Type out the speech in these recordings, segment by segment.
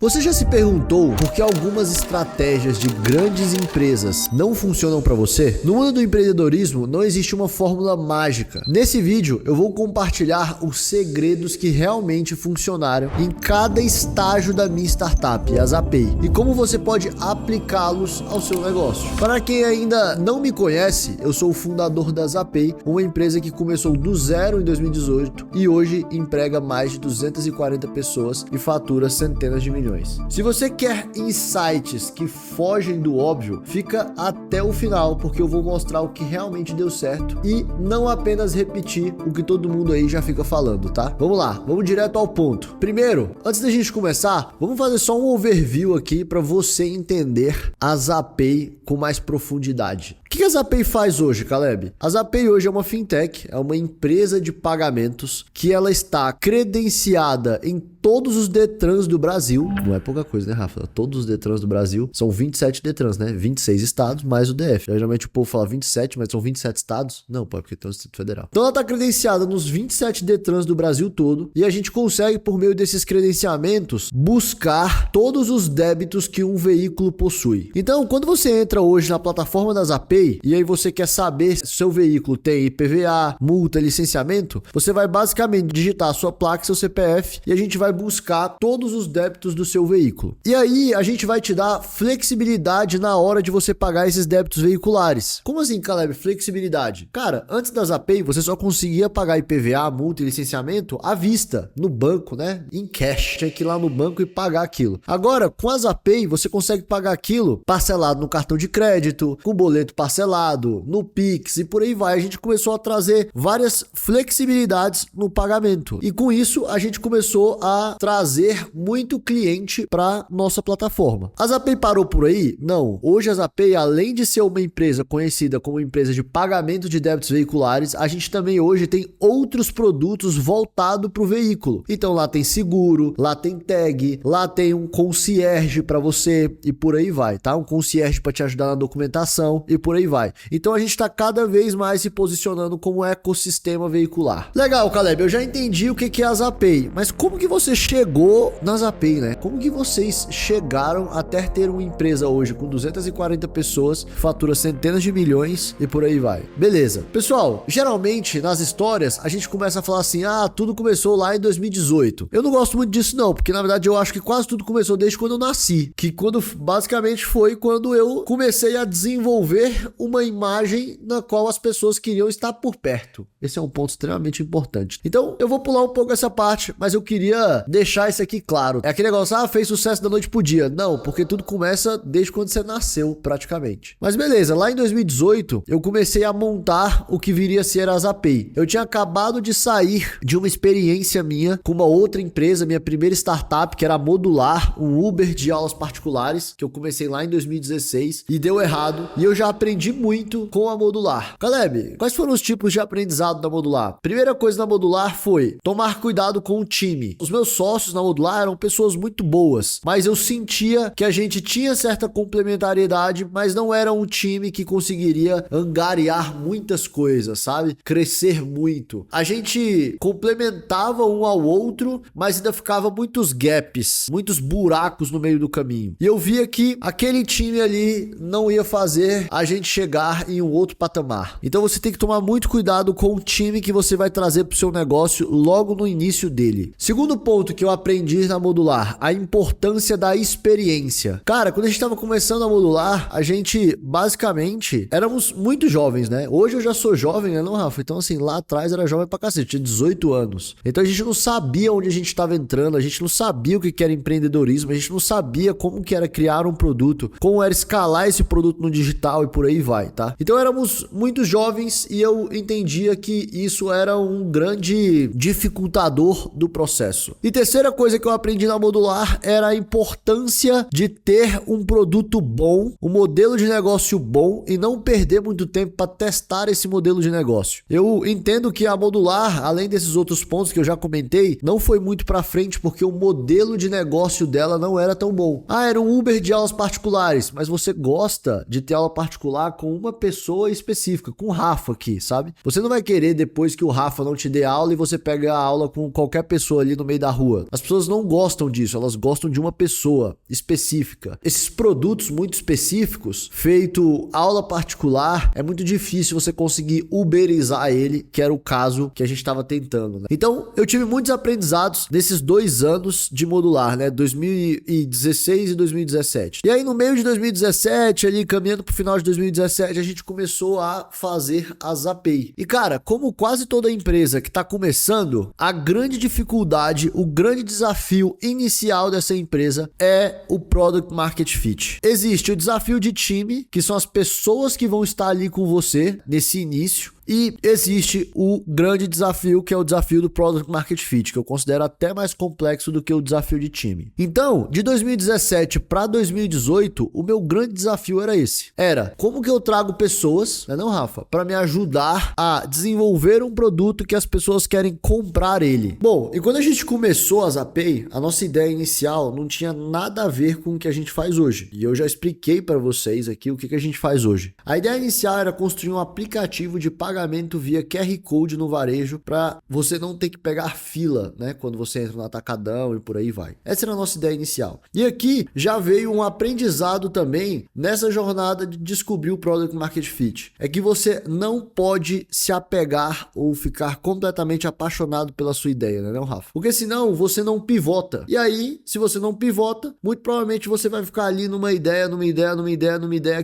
Você já se perguntou por que algumas estratégias de grandes empresas não funcionam para você? No mundo do empreendedorismo não existe uma fórmula mágica. Nesse vídeo eu vou compartilhar os segredos que realmente funcionaram em cada estágio da minha startup, a Zapay, e como você pode aplicá-los ao seu negócio. Para quem ainda não me conhece, eu sou o fundador da Zapay, uma empresa que começou do zero em 2018 e hoje emprega mais de 240 pessoas e fatura centenas de milhões. Se você quer insights que fogem do óbvio, fica até o final, porque eu vou mostrar o que realmente deu certo e não apenas repetir o que todo mundo aí já fica falando, tá? Vamos lá, vamos direto ao ponto. Primeiro, antes da gente começar, vamos fazer só um overview aqui para você entender a Zapay com mais profundidade. O que a Zapay faz hoje, Caleb? A Zapay hoje é uma fintech, é uma empresa de pagamentos que ela está credenciada em todos os Detrans do Brasil. Não é pouca coisa, né, Rafa? Todos os Detrans do Brasil. São 27 Detrans, né? 26 estados mais o DF. Geralmente o povo fala 27, mas são 27 estados. Não, pô, é porque tem o Distrito Federal. Então ela está credenciada nos 27 Detrans do Brasil todo e a gente consegue, por meio desses credenciamentos, buscar todos os débitos que um veículo possui. Então, quando você entra hoje na plataforma da Zapay, e aí você quer saber se o seu veículo tem IPVA, multa, licenciamento, você vai basicamente digitar a sua placa, seu CPF, e a gente vai buscar todos os débitos do seu veículo. E aí a gente vai te dar flexibilidade na hora de você pagar esses débitos veiculares. Como assim, Caleb, flexibilidade? Cara, antes da Zapay você só conseguia pagar IPVA, multa e licenciamento à vista, no banco, né? Em cash. Tinha que ir lá no banco e pagar aquilo. Agora, com a Zapay você consegue pagar aquilo parcelado no cartão de crédito, com boleto parcelado, no Pix e por aí vai. A gente começou a trazer várias flexibilidades no pagamento. E com isso, a gente começou a trazer muito cliente para nossa plataforma. A Zapay parou por aí? Não. Hoje a Zapay, além de ser uma empresa conhecida como empresa de pagamento de débitos veiculares, a gente também hoje tem outros produtos voltados para o veículo. Então lá tem seguro, lá tem tag, lá tem um concierge para você e por aí vai, tá? Um concierge para te ajudar na documentação e por aí vai. Então a gente está cada vez mais se posicionando como ecossistema veicular. Legal, Caleb, eu já entendi o que é a Zapay, mas como que você chegou na Zapay, né? Como que vocês chegaram até ter uma empresa hoje com 240 pessoas, fatura centenas de milhões e por aí vai? Beleza. Pessoal, geralmente nas histórias a gente começa a falar assim, tudo começou lá em 2018. Eu não gosto muito disso não, porque na verdade eu acho que quase tudo começou desde quando eu nasci, que quando basicamente foi quando eu comecei a desenvolver uma imagem na qual as pessoas queriam estar por perto. Esse é um ponto extremamente importante. Então, eu vou pular um pouco essa parte, mas eu queria deixar isso aqui claro. É aquele negócio, fez sucesso da noite pro dia. Não, porque tudo começa desde quando você nasceu, praticamente. Mas beleza, lá em 2018, eu comecei a montar o que viria a ser a Zapay. Eu tinha acabado de sair de uma experiência minha com uma outra empresa, minha primeira startup, que era a Modular, um Uber de aulas particulares, que eu comecei lá em 2016 e deu errado. E eu já aprendi muito com a Modular. Caleb, quais foram os tipos de aprendizado da Modular? Primeira coisa na Modular foi tomar cuidado com o time. Os meus sócios na Modular eram pessoas muito boas, mas eu sentia que a gente tinha certa complementariedade, mas não era um time que conseguiria angariar muitas coisas, sabe? Crescer muito. A gente complementava um ao outro, mas ainda ficava muitos gaps, muitos buracos no meio do caminho. E eu via que aquele time ali não ia fazer a gente chegar em um outro patamar. Então você tem que tomar muito cuidado com o time que você vai trazer para o seu negócio logo no início dele. Segundo ponto que eu aprendi na Modular, a importância da experiência. Cara, quando a gente estava começando a Modular, a gente basicamente éramos muito jovens, né? Hoje eu já sou jovem, né, não, Rafa? Então assim, lá atrás era jovem pra cacete, tinha 18 anos. Então a gente não sabia onde a gente estava entrando, a gente não sabia o que era empreendedorismo, a gente não sabia como que era criar um produto, como era escalar esse produto no digital e por aí vai, tá? Então éramos muito jovens e eu entendia que isso era um grande dificultador do processo. E terceira coisa que eu aprendi na Modular era a importância de ter um produto bom, um modelo de negócio bom e não perder muito tempo para testar esse modelo de negócio. Eu entendo que a Modular, além desses outros pontos que eu já comentei, não foi muito para frente porque o modelo de negócio dela não era tão bom. Era um Uber de aulas particulares, mas você gosta de ter aula particular com uma pessoa específica, com o Rafa aqui, sabe? Você não vai querer depois que o Rafa não te dê aula e você pega a aula com qualquer pessoa ali no meio da rua. As pessoas não gostam disso, elas gostam de uma pessoa específica. Esses produtos muito específicos, feito aula particular, é muito difícil você conseguir uberizar ele, que era o caso que a gente estava tentando, né? Então, eu tive muitos aprendizados nesses 2 anos de modular, né? 2016 e 2017. E aí, no meio de 2017, ali caminhando pro final de 2017, a gente começou a fazer as API. E cara, como quase toda empresa que tá começando, a grande dificuldade, o grande desafio inicial dessa empresa é o Product Market Fit. Existe o desafio de time, que são as pessoas que vão estar ali com você nesse início. E existe o grande desafio, que é o desafio do Product Market Fit, que eu considero até mais complexo do que o desafio de time. Então, de 2017 para 2018, o meu grande desafio era esse. Era como que eu trago pessoas, não, Rafa, para me ajudar a desenvolver um produto que as pessoas querem comprar ele. Bom, e quando a gente começou as API, a nossa ideia inicial não tinha nada a ver com o que a gente faz hoje. E eu já expliquei para vocês aqui o que a gente faz hoje. A ideia inicial era construir um aplicativo de pagamento via QR Code no varejo para você não ter que pegar fila, né? Quando você entra no atacadão e por aí vai. Essa era a nossa ideia inicial. E aqui já veio um aprendizado também nessa jornada de descobrir o Product Market Fit. É que você não pode se apegar ou ficar completamente apaixonado pela sua ideia, né, não, Rafa? Porque senão você não pivota. E aí, se você não pivota, muito provavelmente você vai ficar ali numa ideia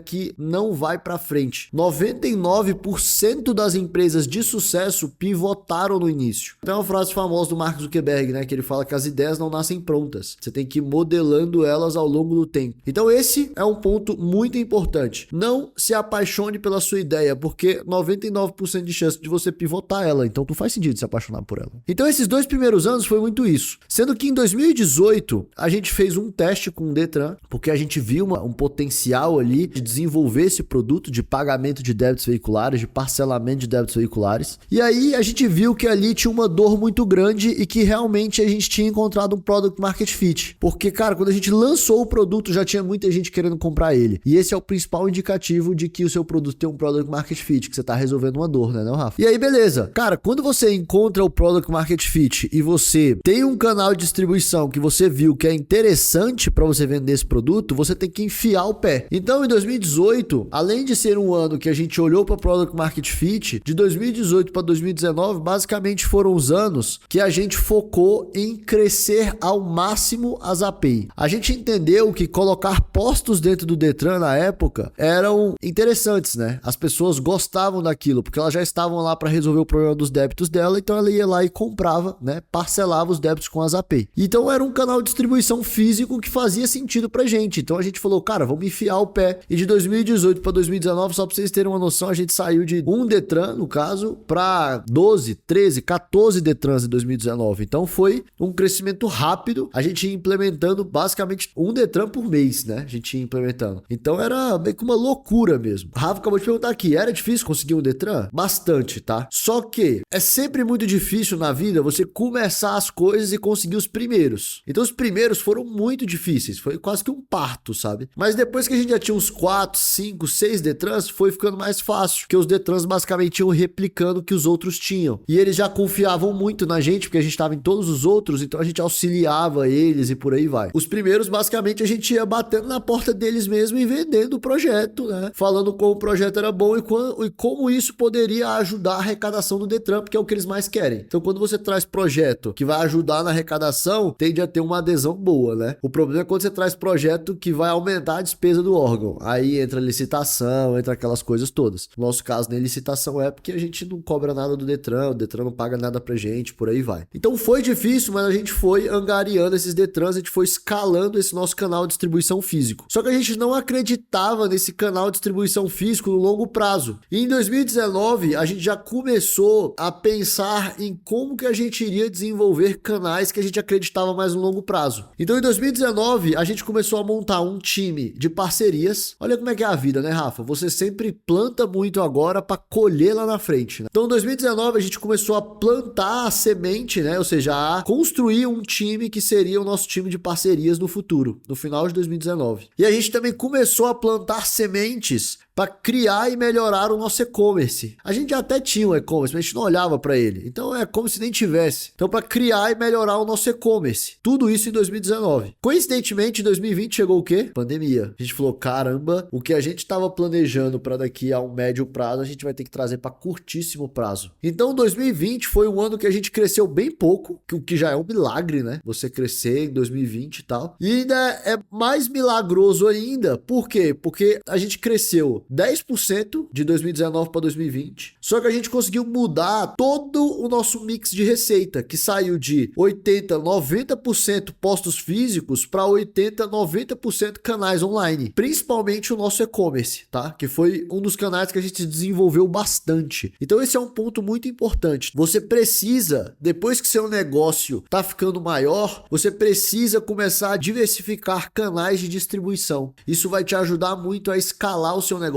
que não vai para frente. 99% das empresas de sucesso pivotaram no início. Tem uma frase famosa do Mark Zuckerberg, né, que ele fala que as ideias não nascem prontas. Você tem que ir modelando elas ao longo do tempo. Então esse é um ponto muito importante. Não se apaixone pela sua ideia, porque 99% de chance de você pivotar ela. Então não faz sentido se apaixonar por ela. Então esses 2 primeiros anos foi muito isso. Sendo que em 2018 a gente fez um teste com o Detran, porque a gente viu um potencial ali de desenvolver esse produto de pagamento de débitos veiculares, de parcelamento de débitos veiculares. E aí a gente viu que ali tinha uma dor muito grande e que realmente a gente tinha encontrado um Product Market Fit. Porque, cara, quando a gente lançou o produto, já tinha muita gente querendo comprar ele. E esse é o principal indicativo de que o seu produto tem um Product Market Fit, que você tá resolvendo uma dor, né, não, Rafa? E aí, beleza. Cara, quando você encontra o Product Market Fit e você tem um canal de distribuição que você viu que é interessante para você vender esse produto, você tem que enfiar o pé. Então, em 2018, além de ser um ano que a gente olhou para Product Market Fit, de 2018 para 2019, basicamente foram os anos que a gente focou em crescer ao máximo as API. A gente entendeu que colocar postos dentro do Detran na época eram interessantes, né? As pessoas gostavam daquilo, porque elas já estavam lá para resolver o problema dos débitos dela, então ela ia lá e comprava, né? Parcelava os débitos com as API. Então era um canal de distribuição físico que fazia sentido pra gente. Então a gente falou, cara, vamos enfiar o pé. E de 2018 para 2019, só para vocês terem uma noção, a gente saiu de um Detran, no caso, para 12, 13, 14 Detrans em 2019. Então foi um crescimento rápido. A gente ia implementando basicamente um Detran por mês, né? A gente ia implementando. Então era meio que uma loucura mesmo. O Rafa acabou de perguntar aqui, era difícil conseguir um Detran? Bastante, tá? Só que é sempre muito difícil na vida você começar as coisas e conseguir os primeiros. Então os primeiros foram muito difíceis. Foi quase que um parto, sabe? Mas depois que a gente já tinha uns 4, 5, 6 Detrans, foi ficando mais fácil. Porque os Detrans basicamente iam replicando o que os outros tinham. E eles já confiavam muito na gente, porque a gente estava em todos os outros, então a gente auxiliava eles e por aí vai. Os primeiros, basicamente, a gente ia batendo na porta deles mesmo e vendendo o projeto, né? Falando como o projeto era bom e como isso poderia ajudar a arrecadação do Detran, porque é o que eles mais querem. Então, quando você traz projeto que vai ajudar na arrecadação, tende a ter uma adesão boa, né? O problema é quando você traz projeto que vai aumentar a despesa do órgão. Aí entra licitação, entra aquelas coisas todas. No nosso caso, nem licitação é porque a gente não cobra nada do Detran, o Detran não paga nada pra gente, por aí vai. Então foi difícil, mas a gente foi angariando esses Detrans, a gente foi escalando esse nosso canal de distribuição físico. Só que a gente não acreditava nesse canal de distribuição físico no longo prazo. E em 2019, a gente já começou a pensar em como que a gente iria desenvolver canais que a gente acreditava mais no longo prazo. Então em 2019, a gente começou a montar um time de parcerias. Olha como é que é a vida, né, Rafa? Você sempre planta muito agora para colher colher lá na frente, né? Então, em 2019, a gente começou a plantar a semente, né? Ou seja, a construir um time que seria o nosso time de parcerias no futuro, no final de 2019. E a gente também começou a plantar sementes para criar e melhorar o nosso e-commerce. A gente até tinha um e-commerce, mas a gente não olhava para ele. Então é como se nem tivesse. Então, para criar e melhorar o nosso e-commerce. Tudo isso em 2019. Coincidentemente, em 2020 chegou o quê? Pandemia. A gente falou, caramba, o que a gente estava planejando para daqui a um médio prazo, a gente vai ter que trazer para curtíssimo prazo. Então, 2020 foi um ano que a gente cresceu bem pouco, o que já é um milagre, né? Você crescer em 2020 e tal. E ainda é mais milagroso ainda. Por quê? Porque a gente cresceu 10% de 2019 para 2020. Só que a gente conseguiu mudar todo o nosso mix de receita, que saiu de 80, 90% postos físicos para 80, 90% canais online. Principalmente o nosso e-commerce, tá? Que foi um dos canais que a gente desenvolveu bastante. Então esse é um ponto muito importante. Você precisa, depois que seu negócio tá ficando maior, você precisa começar a diversificar canais de distribuição. Isso vai te ajudar muito a escalar o seu negócio.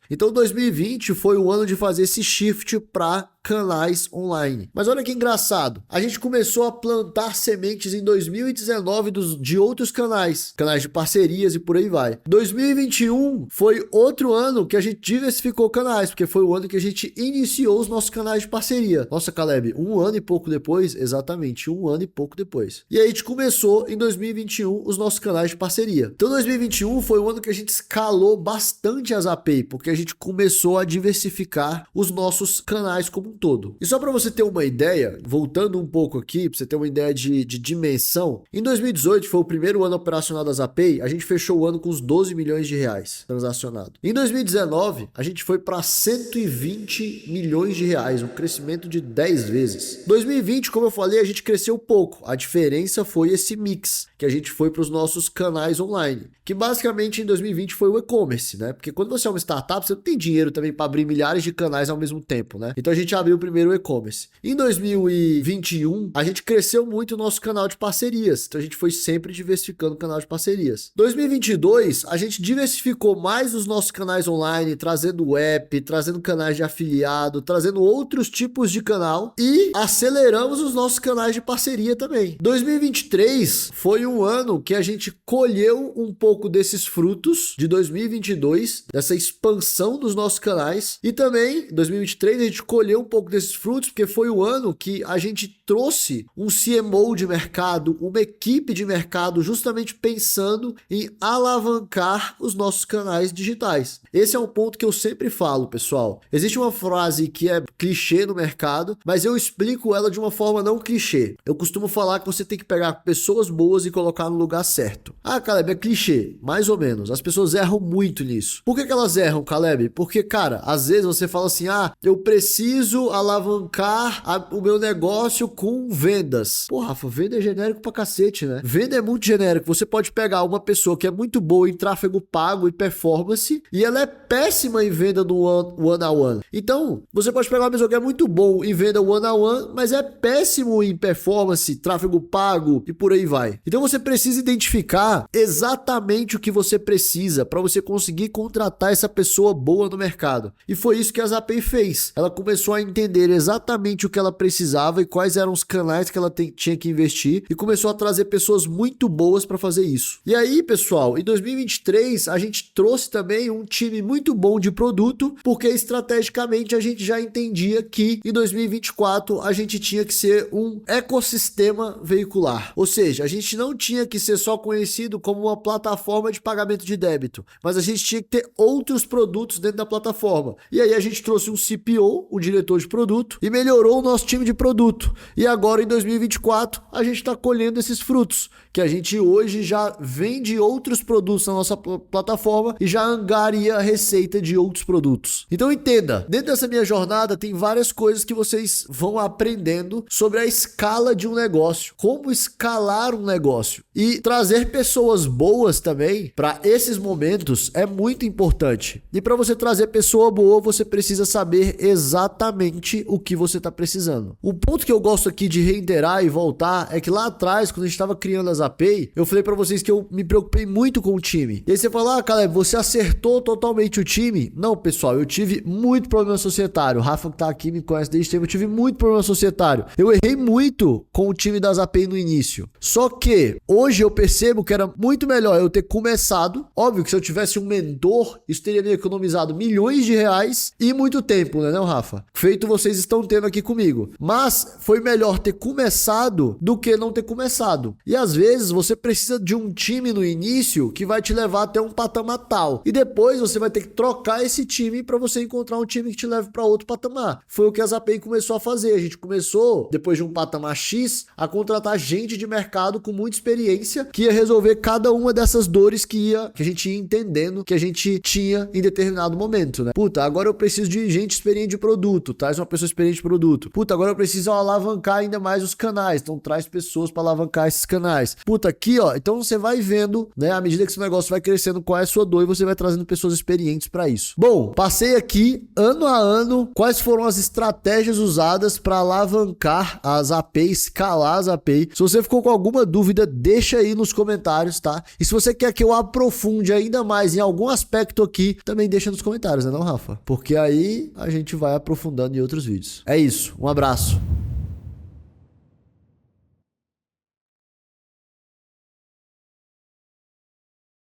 Então 2020 foi o ano de fazer esse shift para canais online. Mas olha que engraçado, a gente começou a plantar sementes em 2019 de outros canais de parcerias e por aí vai. 2021 foi outro ano que a gente diversificou canais, porque foi o ano que a gente iniciou os nossos canais de parceria. Nossa, Caleb, um ano e pouco depois, exatamente, um ano e pouco depois. E aí a gente começou em 2021 os nossos canais de parceria. Então 2021 foi o ano que a gente escalou bastante as API, porque a gente começou a diversificar os nossos canais como um todo. E só para você ter uma ideia, voltando um pouco aqui, para você ter uma ideia de dimensão, em 2018 foi o primeiro ano operacional das API, a gente fechou o ano com uns 12 milhões de reais transacionado. Em 2019, a gente foi para 120 milhões de reais, um crescimento de 10 vezes. 2020, como eu falei, a gente cresceu pouco. A diferença foi esse mix, que a gente foi para os nossos canais online, que basicamente em 2020 foi o e-commerce, né? Porque quando você é uma startup, você não tem dinheiro também para abrir milhares de canais ao mesmo tempo, né? Então a gente abriu primeiro o e-commerce. Em 2021, a gente cresceu muito o nosso canal de parcerias. Então a gente foi sempre diversificando o canal de parcerias. 2022, a gente diversificou mais os nossos canais online, trazendo app, trazendo canais de afiliado, trazendo outros tipos de canal e aceleramos os nossos canais de parceria também. 2023 foi um ano que a gente colheu um pouco desses frutos de 2022, dessa expansão dos nossos canais, e também em 2023 a gente colheu um pouco desses frutos porque foi o ano que a gente trouxe um CMO de mercado, uma equipe de mercado justamente pensando em alavancar os nossos canais digitais. Esse é um ponto que eu sempre falo, pessoal. Existe uma frase que é clichê no mercado, mas eu explico ela de uma forma não clichê. Eu costumo falar que você tem que pegar pessoas boas e colocar no lugar certo. Ah, Caleb, é clichê. Mais ou menos. As pessoas erram muito nisso. Por que elas erram, Caleb? Porque, cara, às vezes você fala assim, eu preciso alavancar o meu negócio com vendas. Pô, Rafa, venda é genérico pra cacete, né? Venda é muito genérico. Você pode pegar uma pessoa que é muito boa em tráfego pago e performance e ela é péssima em venda no one-on-one. Então, você pode pegar uma pessoa que é muito bom em venda one-on-one, mas é péssimo em performance, tráfego pago e por aí vai. Então, você precisa identificar exatamente o que você precisa para você conseguir contratar essa pessoa boa no mercado. E foi isso que a Zapay fez. Ela começou a entender exatamente o que ela precisava e quais eram os canais que ela tinha que investir e começou a trazer pessoas muito boas para fazer isso. E aí, pessoal, em 2023 a gente trouxe também um time muito bom de produto, porque estrategicamente a gente já entendia que em 2024 a gente tinha que ser um ecossistema veicular. Ou seja, a gente não tinha que ser só conhecido como uma plataforma de pagamento de débito, mas a gente tinha que ter outros produtos dentro da plataforma. E aí a gente trouxe um CPO, um diretor de produto, e melhorou o nosso time de produto. E agora em 2024 a gente está colhendo esses frutos, que a gente hoje já vende outros produtos na nossa plataforma e já angaria a receita de outros produtos. Então entenda, dentro dessa minha jornada tem várias coisas que vocês vão aprendendo sobre a escala de um negócio, como escalar um negócio e trazer pessoas boas também para esses momentos é muito importante. E para você trazer pessoa boa, você precisa saber exatamente exatamente o que você tá precisando. O ponto que eu gosto aqui de reiterar e voltar é que lá atrás, quando a gente tava criando as API, eu falei pra vocês que eu me preocupei muito com o time. E aí você fala, Caleb, você acertou totalmente o time? Não, pessoal, eu tive muito problema societário. O Rafa que tá aqui me conhece desde tempo, eu tive muito problema societário. Eu errei muito com o time das API no início. Só que hoje eu percebo que era muito melhor eu ter começado. Óbvio que se eu tivesse um mentor, isso teria me economizado milhões de reais e muito tempo, né, não, Rafa? Feito vocês estão tendo aqui comigo. Mas foi melhor ter começado do que não ter começado. E às vezes você precisa de um time no início que vai te levar até um patamar tal. E depois você vai ter que trocar esse time para você encontrar um time que te leve para outro patamar. Foi o que as API começou a fazer. A gente começou, depois de um patamar X, a contratar gente de mercado com muita experiência que ia resolver cada uma dessas dores que a gente ia entendendo que a gente tinha em determinado momento, né? Puta, agora eu preciso de gente experiente de produto, traz uma pessoa experiente de produto. Puta, agora eu preciso alavancar ainda mais os canais, então traz pessoas para alavancar esses canais. Puta, aqui ó, então você vai vendo, né, à medida que esse negócio vai crescendo, qual é a sua dor e você vai trazendo pessoas experientes para isso. Bom, passei aqui ano a ano quais foram as estratégias usadas para alavancar as APIs, escalar as APIs. Se você ficou com alguma dúvida, deixa aí nos comentários, tá? E se você quer que eu aprofunde ainda mais em algum aspecto aqui, também deixa nos comentários, né não, Rafa? Porque aí a gente vai aprofundando em outros vídeos. É isso, um abraço.